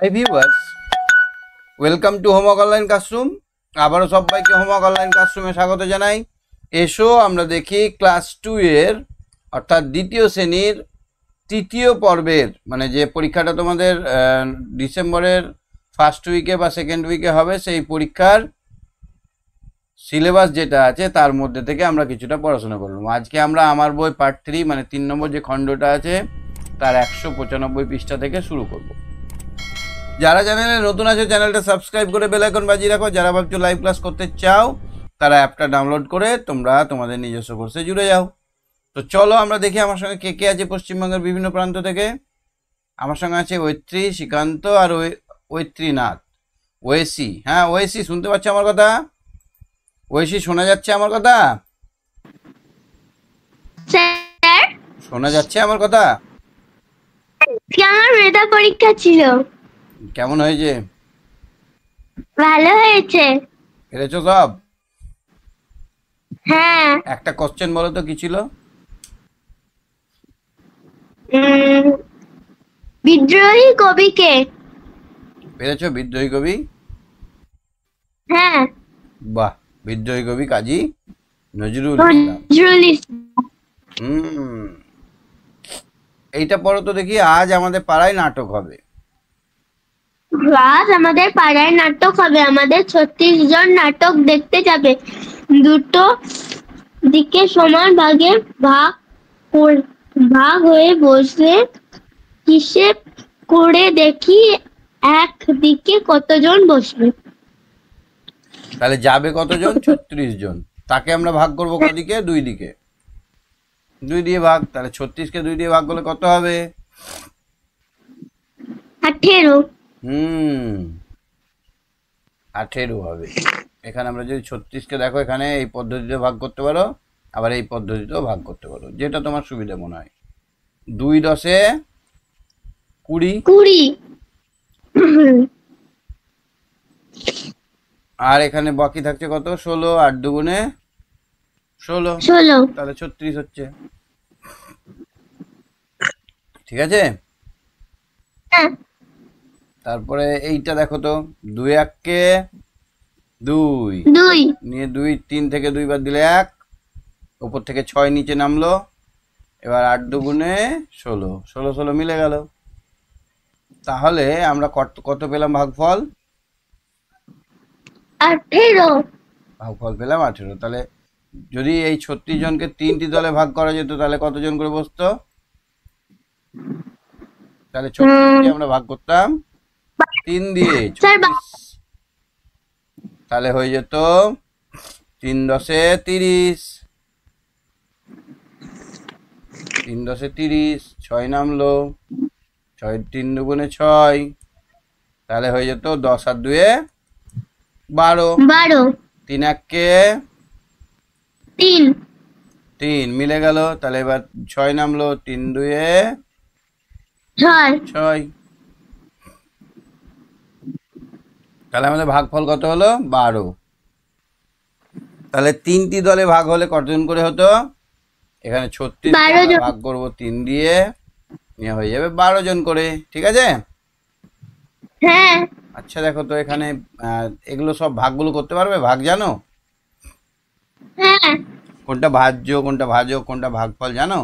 Hi viewers, welcome to homework online classroom. আবারও সবাইকে homework online ক্লাসরুমে স্বাগত জানাই। এসো আমরা দেখি ক্লাস 2 এর অর্থাৎ দ্বিতীয় শ্রেণীর তৃতীয় পর্বের মানে যে পরীক্ষাটা তোমাদের ডিসেম্বরের ফার্স্ট উইকে বা সেকেন্ড উইকে হবে, সেই পরীক্ষার সিলেবাস যেটা আছে তার মধ্যে থেকে আমরা কিছুটা পড়াশোনা করলাম। আজকে আমরা আমার বই পার্ট 3 মানে 3 নম্বর যে খণ্ডটা আছে তার 195 পৃষ্ঠা থেকে শুরু করব। যারা চ্যানেলে নতুন আছে চ্যানেলটা সাবস্ক্রাইব করে বেল আইকন বাজিয়ে রাখো। যারা ভাবছো লাইভ ক্লাস করতে চাও তারা অ্যাপটা ডাউনলোড করে তোমরা তোমাদের নিজস্ব কোর্সে জুড়ে যাও। তো চলো আমরা দেখি আমার সঙ্গে কে কে আছে পশ্চিমবঙ্গের বিভিন্ন প্রান্ত থেকে। আমার সঙ্গে আছে ঐত্রী, শ্রীকান্ত আর ঐত্রীনাথ। ওয়েসি, হ্যাঁ ওয়েসি শুনতে পাচ্ছ আমার কথা? ওয়েসি শোনা যাচ্ছে আমার কথা? স্যার, শোনা যাচ্ছে আমার কথা? আমার মেধা পরীক্ষা ছিল। কেমন হয়েছে? ভালো হয়েছে। পেরেছো সব? হ্যাঁ। একটা কোশ্চেন বলো তো কি ছিল? বিদ্রোহী কবি কে? পেরেছো? বিদ্রোহী কবি? হ্যাঁ, বাহ, বিদ্রোহী কবি কাজী নজরুল ইসলাম। নজরুল ইসলাম। এইটা পড়ো তো দেখি। আজ আমাদের পাড়ায় নাটক হবে। আজ আমাদের পাড়ায় নাটক হবে। আমাদের 36 জন নাটক দেখতে যাবে। দুটো দিকে সমান ভাগে ভাগ হয়ে বসলে হিসেব করে দেখি এক দিকে কতজন বসবে। তাহলে যাবে কতজন? 36 জন। তাকে আমরা ভাগ করবো কদিকে? 2 দিকে। 2 দিয়ে ভাগ। তাহলে 36কে 2 দিয়ে ভাগ করলে কত হবে? 18। 18 হবে। এখানে আমরা যদি 36কে দেখো, এখানে এই পদ্ধতিতে ভাগ করতে পারো, আবার এই পদ্ধতিতেও ভাগ করতে পারো, যেটা তোমার সুবিধা মনে হয়। 2 10 20। আর এখানে বাকি থাকছে কত? 16। 8 দুগুণে 16। তাহলে 36 হচ্ছে। ঠিক আছে। তারপরে এইটা দেখো তো, 2 1 2 নিয়ে 2 3 থেকে 2 বার দিলে 1, উপর থেকে 6 নিচে নামলো। এবার 8 দুগুণে 16, 16 16 মিলে গেল। তাহলে আমরা কত পেলাম ভাগফল? 18। ভাগফল পেলাম 18। তাহলে যদি এই 36 জনকে 3টি দলে ভাগ করা যেত তাহলে কতজন করে বসতো? তাহলে 36কে আমরা ভাগ করতাম 3 দিয়ে। 36 তাহলে হয়ে যেত 3 10 30। 3 10 30, 6 নামলো। 6 3 দুগুণে 6, তাহলে হয়ে যেত 10 আর 2 12। 3 1 3 মিলে গেল। তাহলে এবার 6 নামলো। 3 2 6। তাহলে আমাদের ভাগফল কত হলো? 12। তাহলে 3টি দলে ভাগ হলে কতজন করে হতো? এখানে 36 ভাগ করবো 3 দিয়ে, নিয়ে হয়ে যাবে 12 জন করে। ঠিক আছে। হ্যাঁ। আচ্ছা দেখো তো, এখানে এগুলো সব ভাগগুলো করতে পারবে? ভাগ জানো? হ্যাঁ। কোনটা ভাজ্য, কোনটা ভাজক, কোনটা ভাগফল জানো?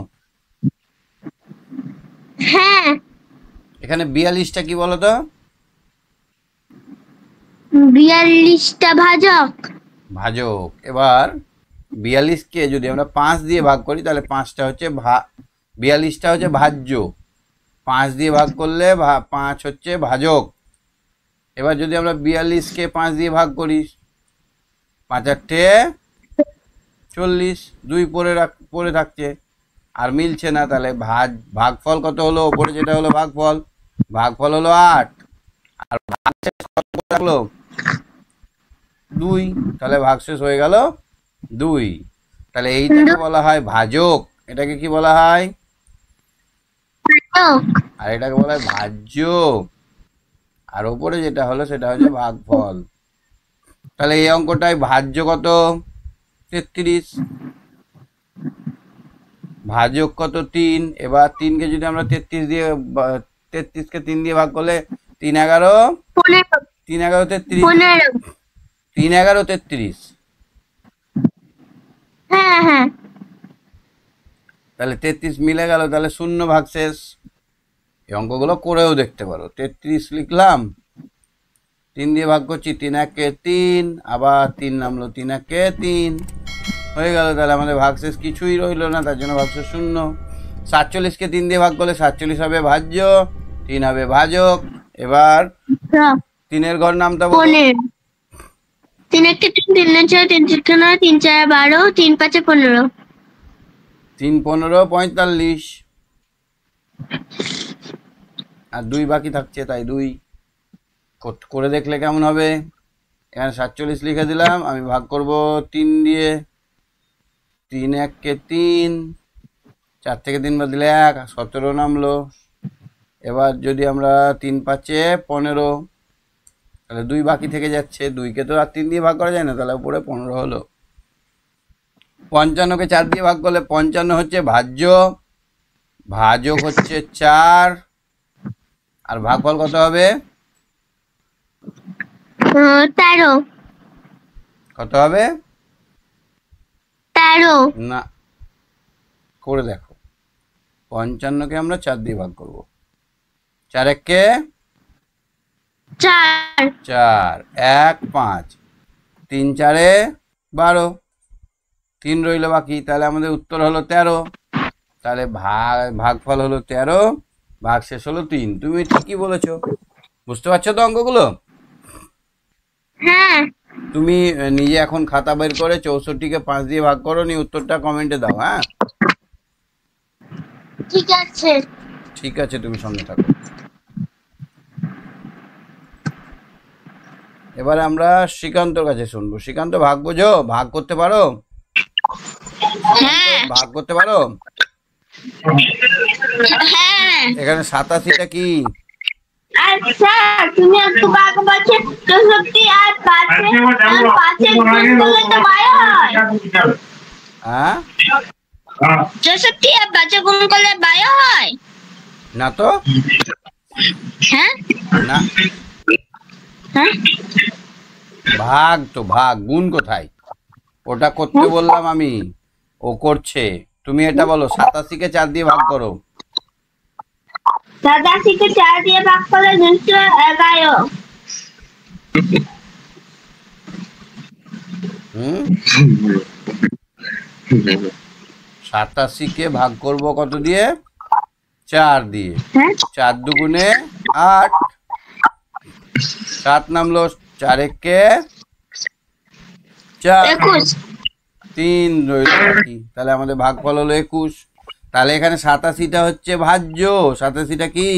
হ্যাঁ। এখানে 42টা কি বলো তো? 42টা ভাজক। ভাজক। এবার 42কে যদি আমরা 5 দিয়ে ভাগ করি তাহলে 5টা হচ্ছে 42টা হচ্ছে ভাজ্য। 5 দিয়ে ভাগ করলে 5 হচ্ছে ভাজক। এবার যদি আমরা 42কে 5 দিয়ে ভাগ করি, 5 8 40, 2 পরে থাকছে আর মিলছে না। তাহলে ভাগফল কত হলো? ওপরে যেটা হলো ভাগফল হলো 8, আর ভাগশেষ কত থাকলো? 2। তাহলে ভাগশেষ হয়ে গেল 2। তাহলে এইটাকে বলা হয় ভাজক, এটাকে কি বলা হয়? আর এটাকে বলা হয় ভাজ্য। আর ওপরে যেটা হলো সেটা হচ্ছে ভাগফল। তাহলে এই অঙ্কটায় ভাজ্য কত? 33। ভাজক কত? 3। এবার 3কে যদি আমরা 33কে 3 দিয়ে ভাগ করলে 3 11 15 3 11 33 15 3 11 33 হ্যাঁ হ্যাঁ তাহলে 33 মিলে গেল, তাহলে শূন্য ভাগশেষ। এই অঙ্কগুলো করেও দেখতে পারো। 33 লিখলাম, 3 দিয়ে ভাগ করছি, 3 1 3, আবার 3 নামলো, 3 1 3 হয়ে গেল। তাহলে আমাদের ভাগশেষ কিছুই রইলো না, তার জন্য ভাগশেষ শূন্য। 47কে 3 দিয়ে ভাগ করলে 47 হবে ভাজ্য, 3 হবে ভাজক। এবার 3-এর ঘর নামটা বলো। 15 3 1 3 3 4 3 6 9 3 4 12 3 5 15 3 15 45, আর 2 বাকি থাকছে, তাই 2 করে দেখলে কেমন হবে। এখানে 47 লিখে দিলাম, আমি ভাগ করব 3 দিয়ে। 3 1 3, 4 থেকে 3 বাদ দিলে 1, 17 নামলো। এবার যদি আমরা 3 5 15, তাহলে 2 বাকি থেকে যাচ্ছে, 2কে তো আর 3 দিয়ে ভাগ করা যায় না, তাহলে উপরে 15 হলো। 55কে 4 দিয়ে ভাগ করলে 55 হচ্ছে ভাজ্য, ভাজক হচ্ছে 4, আর ভাগফল কত হবে? 13 কত হবে? 13 না, করে দেখো। 55কে আমরা 4 দিয়ে ভাগ করব। 4 1 4 4, 1 5, 3 4 12, 3 রইল বাকি, তাহলে আমাদের উত্তর হলো 13। তাহলে ভাগফল হলো 13, ভাগশেষ হলো 3। তুমি ঠিকই বলেছো। বুঝতে পারছো তো অঙ্কগুলো? হ্যাঁ তুমি নিজে এখন খাতা বের করে 64কে 5 দিয়ে ভাগ করো, নি উত্তরটা কমেন্টে দাও। হ্যাঁ ঠিক আছে ঠিক আছে, তুমি সঙ্গে থাকো। এবারে আমরা শ্রীকান্তর কাছে শুনবো। শ্রীকান্ত, ভাগ বোঝো? ভাগ করতে পারো? হ্যাঁ ভাগ করতে পারো? হ্যাঁ এখানে 87টা কি? আচ্ছা তুমি একটু ভাগ বলছো 64 আর 5 গুণ করলে তো 12 হয়। হ্যাঁ 64 আর 5 গুণ করলে 12 হয় না তো, হ্যাঁ না, হ্যাঁ ভাগ তো, ভাগ, গুণ কোথায়? ওটা করতে বললাম আমি, ও করছে। তুমি এটা বলো, 87কে 4 দিয়ে ভাগ করো। 87কে 4 দিয়ে ভাগ করলে 211 হুম 87কে ভাগ করব কত দিয়ে? 4 দিয়ে। হ্যাঁ 4 দুগুণে 8, 7 নামলো, 4 1 4, 21 3 রইল বাকি, তাহলে আমাদের ভাগফল হলো 21। তাহলে এখানে 87টা হচ্ছে ভাজ্য, 87টা কি?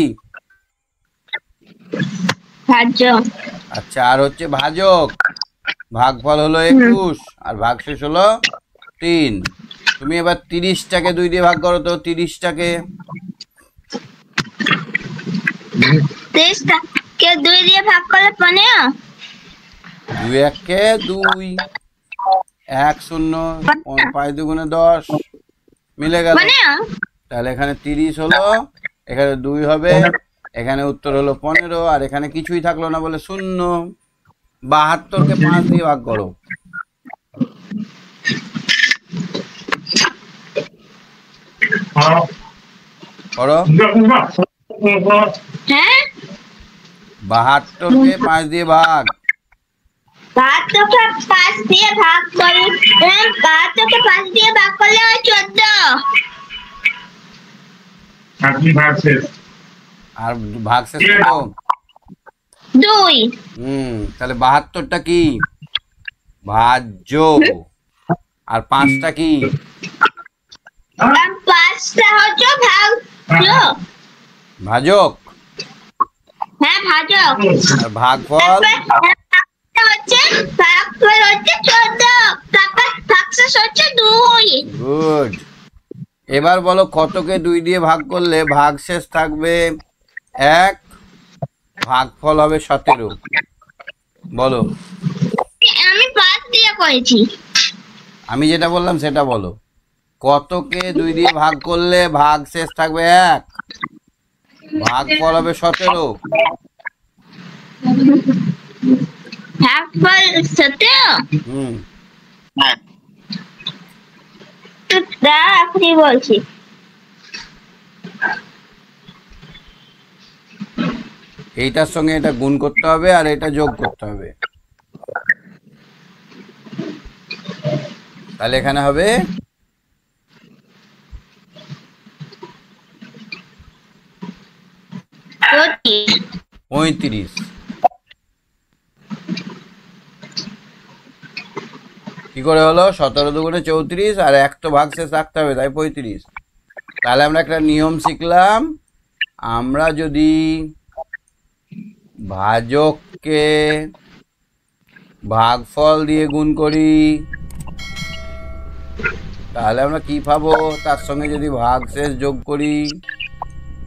ভাজ্য আর 4 হচ্ছে ভাজক, ভাগফল হলো 21, আর ভাগশেষ হলো 3। তুমি এবার 30টাকে 2 দিয়ে ভাগ করো তো। 30টাকে 30কে 2 দিয়ে ভাগ করলে 15 2 1 2, 1 0, 5 দুগুণে 10 মিলে গেল। 15 তাহলে এখানে 30 হলো, এখানে 2 হবে, এখানে উত্তর হলো 15, আর এখানে কিছুই থাকলো না বলে 0। 72কে 5 দিয়ে ভাগ করো। করো। হ্যাঁ 72কে 5 দিয়ে ভাগ। 72কে 5 দিয়ে ভাগ করলে 72কে 5 দিয়ে ভাগ করলে হয় 14 আর ভাগশেষ কত? 2 তাহলে 72টা কি? ভাজ্য। আর 5টা কি? আর 5টা হচ্ছে ভাজ্য ভাজক। হ্যাঁ ভাজক আর ভাগফল? হচ্ছে ভাগফল হচ্ছে 14, তারপর ভাগশেষ হচ্ছে 2। গুড। এবার বলো, কতকে 2 দিয়ে ভাগ করলে ভাগশেষ থাকবে 1, ভাগফল হবে 17? বলো। আমি 5 দিয়ে করেছি। আমি যেটা বললাম সেটা বলো। কতকে 2 দিয়ে ভাগ করলে ভাগশেষ থাকবে 1, ভাগফল হবে 17? ভাগফল 17। হুম, দাঁড়া এখনই বলছি। এইটার সঙ্গে এটা গুণ করতে হবে আর এটা যোগ করতে হবে, তাহলে এখানে হবে 35। কি করে হলো? 17 দুগুণে 34 আর এক তো ভাগশেষ রাখতে হবে, তাই 35। তাহলে আমরা একটা নিয়ম শিখলাম, আমরা যদি ভাজককে ভাগফল দিয়ে গুণ করি তাহলে আমরা কি পাবো? তার সঙ্গে যদি ভাগশেষ যোগ করি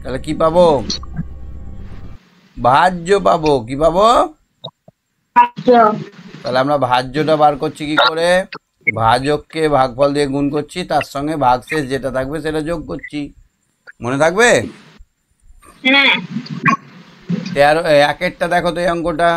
তাহলে কি পাবো? ভাজ্য পাবো। কি পাবো? তাহলে আমরা ভাজ্যটা বার করছি কি করে? ভাজককে ভাগফল দিয়ে গুণ করছি, তার সঙ্গে ভাগশেষ যেটা থাকবে সেটা যোগ করছি। মনে থাকবে? হ্যাঁ। 13 একেরটা দেখো তো এই অঙ্কটা।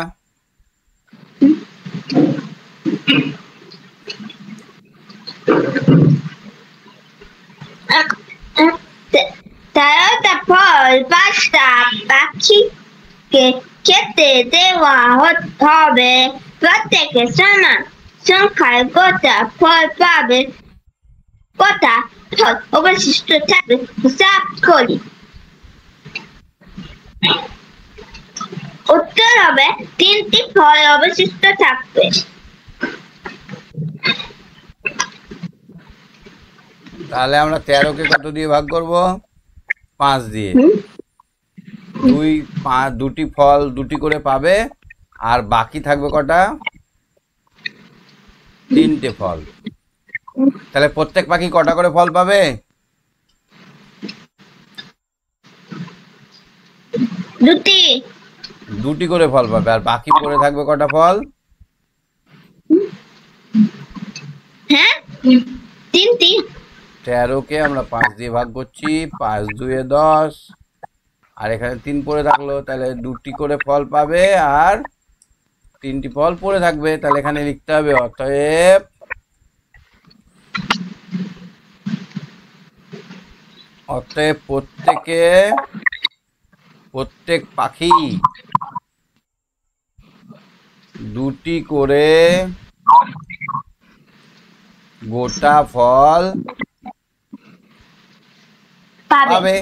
তেরোটা ফল 5টা পাখিকে খেতে দেওয়া হবে। প্রত্যেকে সমান সংখ্যায় গোটা ফল পাবে। কটা ফল অবশিষ্ট থাকবে হিসাব করি। উত্তর হবে 3টি ফল অবশিষ্ট থাকবে। তাহলে আমরা 13কে কত দিয়ে ভাগ করব? 5 দিয়ে। দুটি ফল দুটি করে পাবে আর বাকি থাকবে কটা? 3টে ফল। তাহলে প্রত্যেক পাখি কটা করে ফল পাবে? দুটি করে ফল পাবে আর বাকি পড়ে থাকবে কটা ফল? হ্যাঁ, 3টি। 13কে আমরা 5 দিয়ে ভাগ করছি, 5 দুয়ে 10 আর এখানে 3 পড়ে থাকলো, তাহলে দুটি করে ফল পাবে আর 3টি ফল পড়ে থাকবে। তাহলে এখানে লিখতে হবে অতএব প্রত্যেক পাখি দুটি করে গোটা ফল পাবে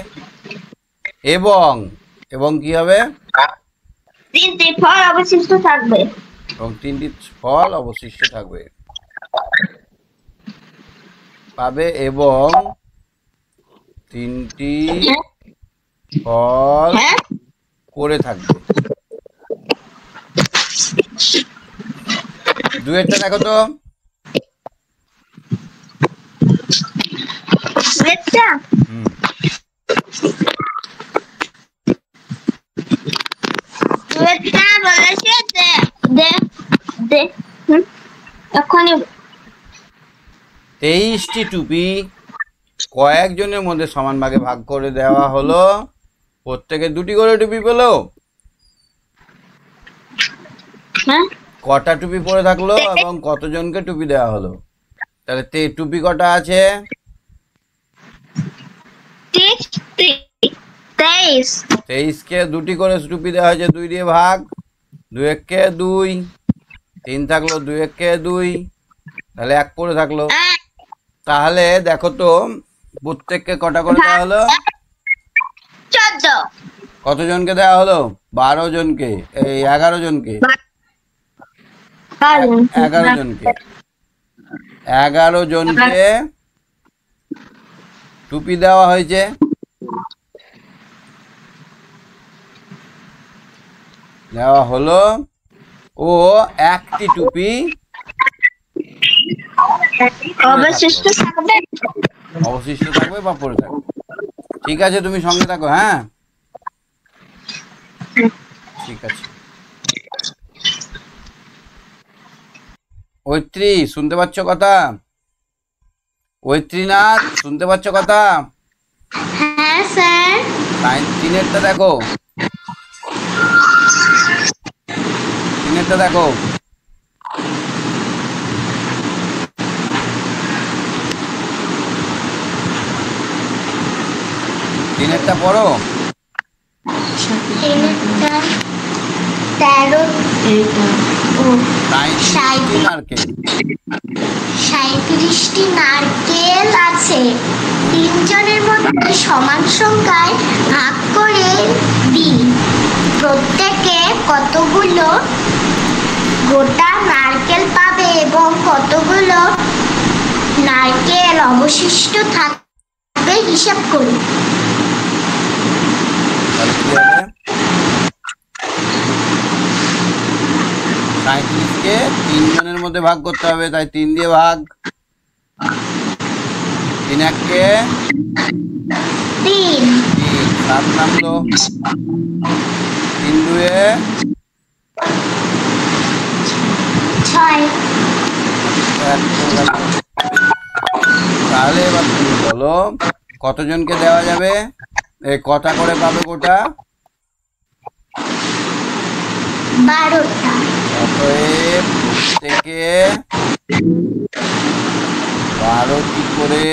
এবং কি হবে? 3টি ফল অবশিষ্ট থাকবে। এবং 3টি ফল অবশিষ্ট থাকবে পাবে এবং 3টি ফল পড়ে থাকবে। দুয়েরটা দেখো তো। এখনই 23টি টুপি কয়েকজনের মধ্যে সমান ভাগে ভাগ করে দেওয়া হলো, প্রত্যেকে দুটি করে টুপি পেলো। কটা টুপি পরে থাকলো এবং কতজনকে টুপি দেওয়া হলো? তাহলে টুপি কটা আছে? 23কে দুটি করে টুপি দেওয়া হয়েছে, 2 দিয়ে ভাগ। 2 একে 2, 3 থাকলো, 2 একে 2, তাহলে 1 পড়ে থাকলো। তাহলে দেখো তো প্রত্যেককে কটা করে দেওয়া হলো? 14। কতজনকে দেওয়া হলো? 12 জনকে, এই 11 জনকে। 11 জনকে 11 জনকে টুপি দেওয়া হয়েছে। দেওয়া হলো ও একটি টুপি অবশিষ্ট থাকবে বা পড়ে থাকবে। ঠিক আছে, তুমি সঙ্গে থাকো। হ্যাঁ, ঠিক আছে। ঐত্রী, শুনতে পাচ্ছ কথা? ঐত্রীনাথ, শুনতে পাচ্ছ কথা? হ্যাঁ স্যার। সায়েন্স 3-এরটা দেখো। তিনেরটা দেখো, তিনেরটা পড়ো। তিনেরটা 13 ও 37টি নারকেল আছে। তিনজনের মধ্যে সমান সংখ্যায় ভাগ করে দিই। প্রত্যেকে কতগুলো গোটা নারকেল পাবে এবং কতগুলো নারকেল অবশিষ্ট থাকবে হিসাব করি। তাহলে কি হবে? 37কে 3 জনের মধ্যে ভাগ করতে হবে, তাই 3 দিয়ে ভাগ। 3 এককে 3 7 নামলো। 3 দুয়ে 6। তাহলে এবার তুমি বলো কতজনকে দেওয়া যাবে, কটা করে পাবে গোটা? 12টা। অতএব প্রত্যেকে 12টি করে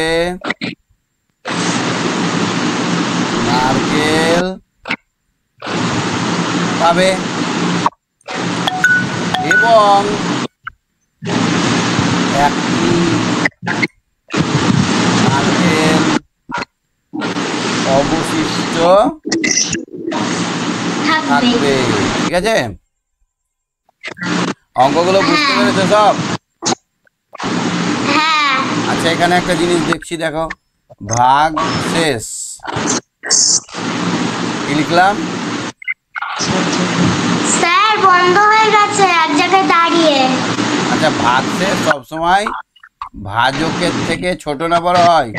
নারকেল পাবে এবং একটি নারকেল অবশিষ্ট থাকবে। ঠিক আছে, অঙ্কগুলো বুঝতে পেরেছো সব? হ্যাঁ। আচ্ছা, এখানে একটা জিনিস দেখছি, দেখো, ভাগ শেষ। কি লিখলাম? স্যার বন্ধ হয়ে গেছে এক জায়গায় দাঁড়িয়ে। আচ্ছা, ভাগ শেষ সবসময় ভাজকের থেকে ছোট না বড় হয়?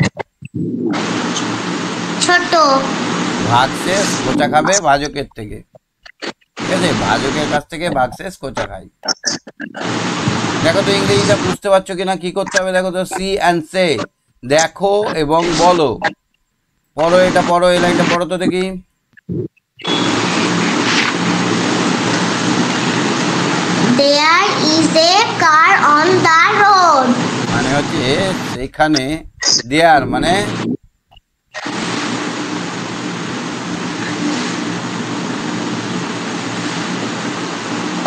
ছোট। ভাগ শেষ কোচা খাবে ভাজকের থেকে। ঠিক আছে, ভাজকের কাছ থেকে ভাগ শেষ কোচা খাই। দেখো তো ইংরেজিটা বুঝতে পারছো কিনা, কি করতে হবে দেখো তো। সি অ্যান্ড সে, দেখো এবং বলো। পড়ো, এটা পড়ো, এই লাইনটা পড়ো তো দেখি। There is a car on the road. মানে হচ্ছে সেখানে, দেয়ার মানে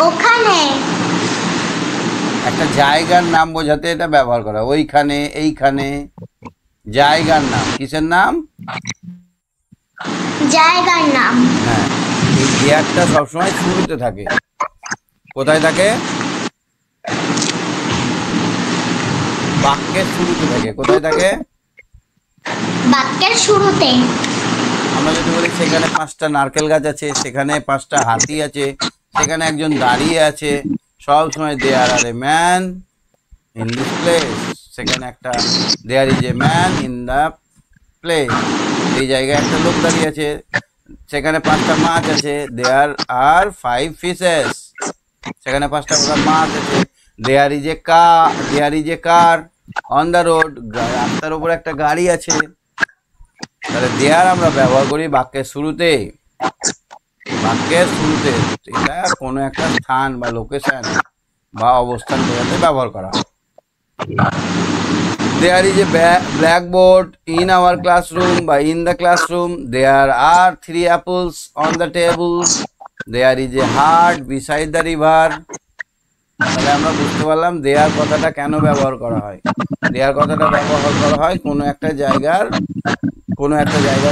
ওখানে। একটা জায়গার নাম বোঝাতে এটা ব্যবহার করা। ওইখানে, এইখানে, জায়গার নাম। কিসের নাম? জায়গার নাম। হ্যাঁ, এই দেয়ারটা সবসময় শুরুতে থাকে। কোথায় থাকে? বাক্যের শুরুতে থাকে। কোথায় থাকে? বাক্যের শুরুতে। আমরা যদি বলি সেখানে 5টা নারকেল গাছ আছে, সেখানে 5টা হাতি আছে, সেখানে একজন দাঁড়িয়ে আছে, সব সময় there are a man in this place. সেখানে একটা there is a man in the place. এই জায়গায় একটা লোক দাঁড়িয়ে আছে। সেখানে 5টা মাছ আছে, দেয়ার আর 5 ফিশেস। সেখানে 5টা মাছ আছে। There is a car on the road. রাস্তার উপর একটা গাড়ি আছে। তাহলে দেয়ার আমরা ব্যবহার করি বাক্যের শুরুতে। বাক্যের শুরুতে এটা কোনো একটা স্থান বা লোকেশন বা অবস্থান বোঝাতে ব্যবহার করা হয়। There is a blackboard in our classroom বা in the classroom. There are 3 apples on the table. There is a heart beside the river. তাহলে আমরা বুঝতে পারলাম দেয়ার কথাটা কেন ব্যবহার করা হয়। দেয়ার কথাটা ব্যবহার করা হয় কোনো একটা জায়গার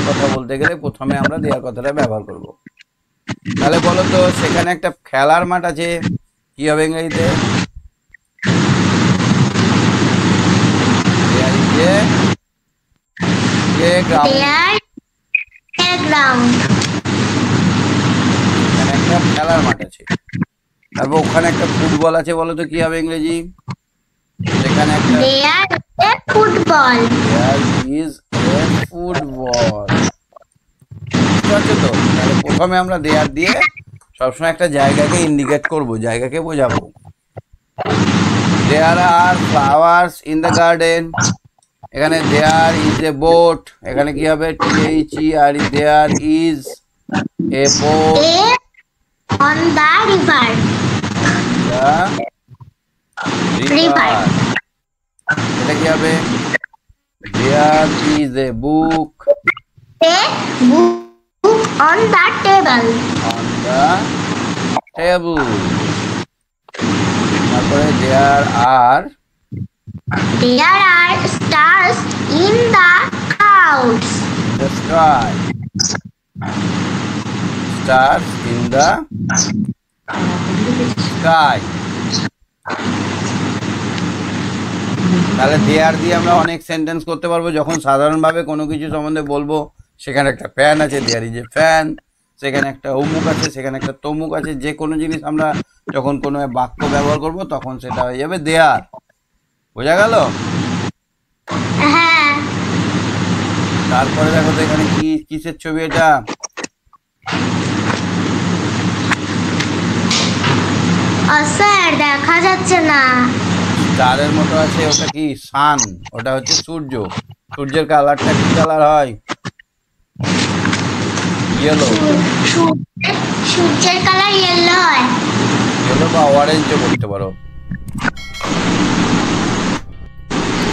কথা বলতে গেলে প্রথমে আমরা দেয়ার কথাটা ব্যবহার করব। তাহলে বলো তো, সেখানে একটা খেলার মাঠ আছে, কি হবে ইংরেজিতে? একটা খেলার মাঠ আছে। তারপর ওখানে একটা ফুটবল আছে, বলো তো কি হবে ইংরেজি? সেখানে একটা ফুটবল। তো তাহলে প্রথমে আমরা দেয়ার দিয়ে সবসময় একটা জায়গাকে ইন্ডিকেট করব, জায়গাকে বোঝাবো। There are flowers in the garden. এখানে দেয়ার ইজ এ বোট। এখানে কি হবে? THERE, there is a boat on the river. The river. এটা কি হবে? There is a book A book on the table. On the table. তারপরে there R There are stars in the clouds. the sky. Stars in the sky. তাহলে দেয়ার দিয়ে আমরা অনেক sentence করতে পারবো। যখন সাধারণভাবে কোনো কিছু সম্বন্ধে বলবো, সেখানে একটা ফ্যান আছে, দেয়ার ইজ এ ফ্যান, সেখানে একটা অমুক আছে, সেখানে একটা তমুক আছে। যে কোনো জিনিস আমরা যখন কোনো বাক্য ব্যবহার করব তখন সেটা হয়ে যাবে দেয়ার। বোঝা গেল? হ্যাঁ, তারপরে দেখো তো এখানে কি কিসের ছবি এটা? স্যার দেখা যাচ্ছে না। স্টারের মতো আছে, ওটা কি? সান। ওটা হচ্ছে সূর্য। সূর্যের কালারটা কি কালার হয়? ইয়েলো। সূর্যের কালার ইয়েলো হয়। ইয়েলো বা অরেঞ্জও করতে পারো।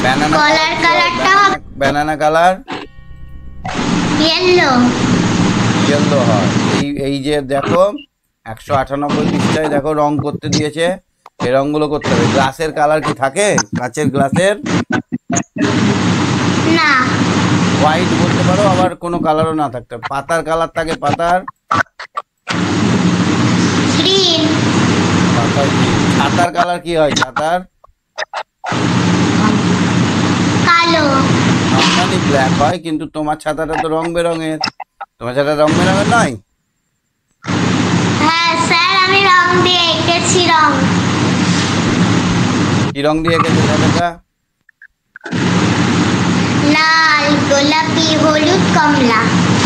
ব্যানানা কলার কালারটা ব্যানানা কালার ইয়েলো। ইয়েলো হয়। এই যে দেখো 198 পৃষ্ঠায় দেখো রং করতে দিয়েছে। এই রংগুলো করতে হবে। গ্লাসের কালার কি থাকে? কাঁচের গ্লাসের না, হোয়াইট বলতে পারো, আবার কোনো কালারও না থাকতে। পাতার কালার থাকে, পাতার গ্রিন। পাতার ছাতার কালার কি হয়? ছাতার কালো। নর্মালি ব্ল্যাক হয়, কিন্তু তোমার ছাতাটা তো রং বেরঙের। তোমার ছাতা রং বেরঙের নয়? হ্যাঁ স্যার, আমি রং দিয়ে এঁকেছি। রং কি রং দিয়ে এঁকেছো ছাতাটা? লাল, গোলাপি, হলুদ, কমলা।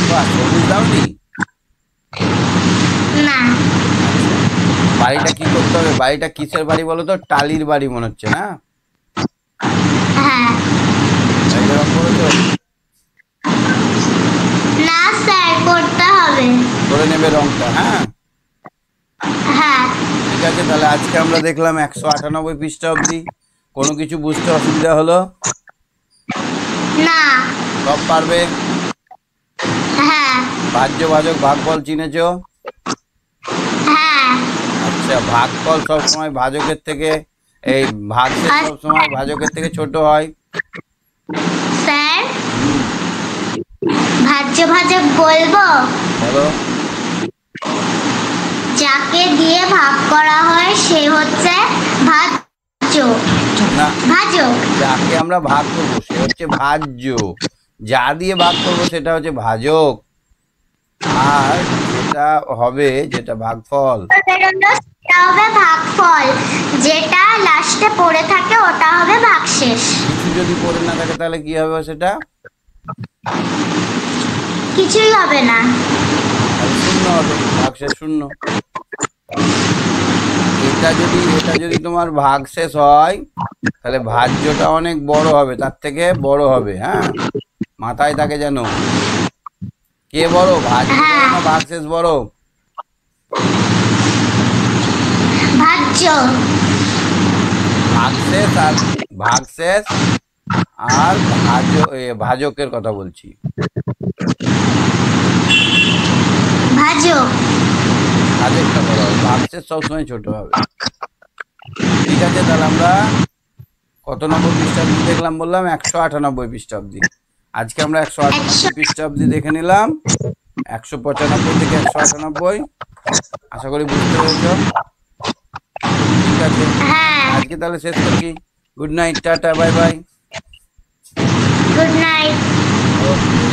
বাহ, সবুজ দাওনি? না, বাড়িটা কি করতে হবে? বাড়িটা কিসের বাড়ি বলো তো? টালির বাড়ি মনে হচ্ছে না? হ্যাঁ। বাড়িটা রং করেছো? না স্যার, করতে হবে। করে নেবে রংটা। হ্যাঁ, হ্যাঁ, ঠিক আছে। তাহলে আজকে আমরা দেখলাম 198 পৃষ্ঠা অবধি। কোনো কিছু বুঝতে অসুবিধা হলো? না, সব পারবে? হ্যাঁ, ভাজ্য, ভাজক, ভাগফল চিনেছো? হ্যাঁ। আচ্ছা, ভাগফল সবসময় ভাজকের থেকে, এই ভাগশেষ সবসময় ভাজকের থেকে ছোট হয়। স্যার, ভাজ্য ভাজক বলবো? বলো। যাকে দিয়ে ভাগ করা হয় সে হচ্ছে ভাজ্য। না, ভাজক। যাকে আমরা ভাগ করবো সে হচ্ছে ভাজ্য। যা দিয়ে ভাগ করবো সেটা হচ্ছে ভাজক। আর যেটা হবে, যেটা ভাগফল, সেটা হবে ভাগফল। যেটা লাস্টে পড়ে থাকে ওটা হবে ভাগশেষ। কিছু যদি পড়ে না থাকে তাহলে কি হবে সেটা? কিছুই হবে না। তাহলে শূন্য হবে, ভাগশেষ শূন্য। এটা যদি তোমার ভাগশেষ হয় তাহলে ভাজ্যটা অনেক বড় হবে, তার থেকে বড় হবে। হ্যাঁ, মাথায় থাকে যেন। কে বড়, ভাজ্য বড় না ভাগশেষ বড়? ভাজ্য। ভাগশেষ আর ভাজকের কথা বলছি। ভাজক। ভাজকটা বড় হবে, ভাগশেষ সবসময় ছোট হবে। ঠিক আছে, তাহলে আমরা কত নম্বর পৃষ্ঠা অব্দি দেখলাম বললাম? 198 পৃষ্ঠা অব্দি। আজকে আমরা 198 পৃষ্ঠা অব্দি দেখে নিলাম। 195 থেকে 198। আশা করি বুঝতে পেরেছ। ঠিক আছে, আজকে তাহলে শেষ করছি। Good night, tata, bye bye. Good night. ওকে।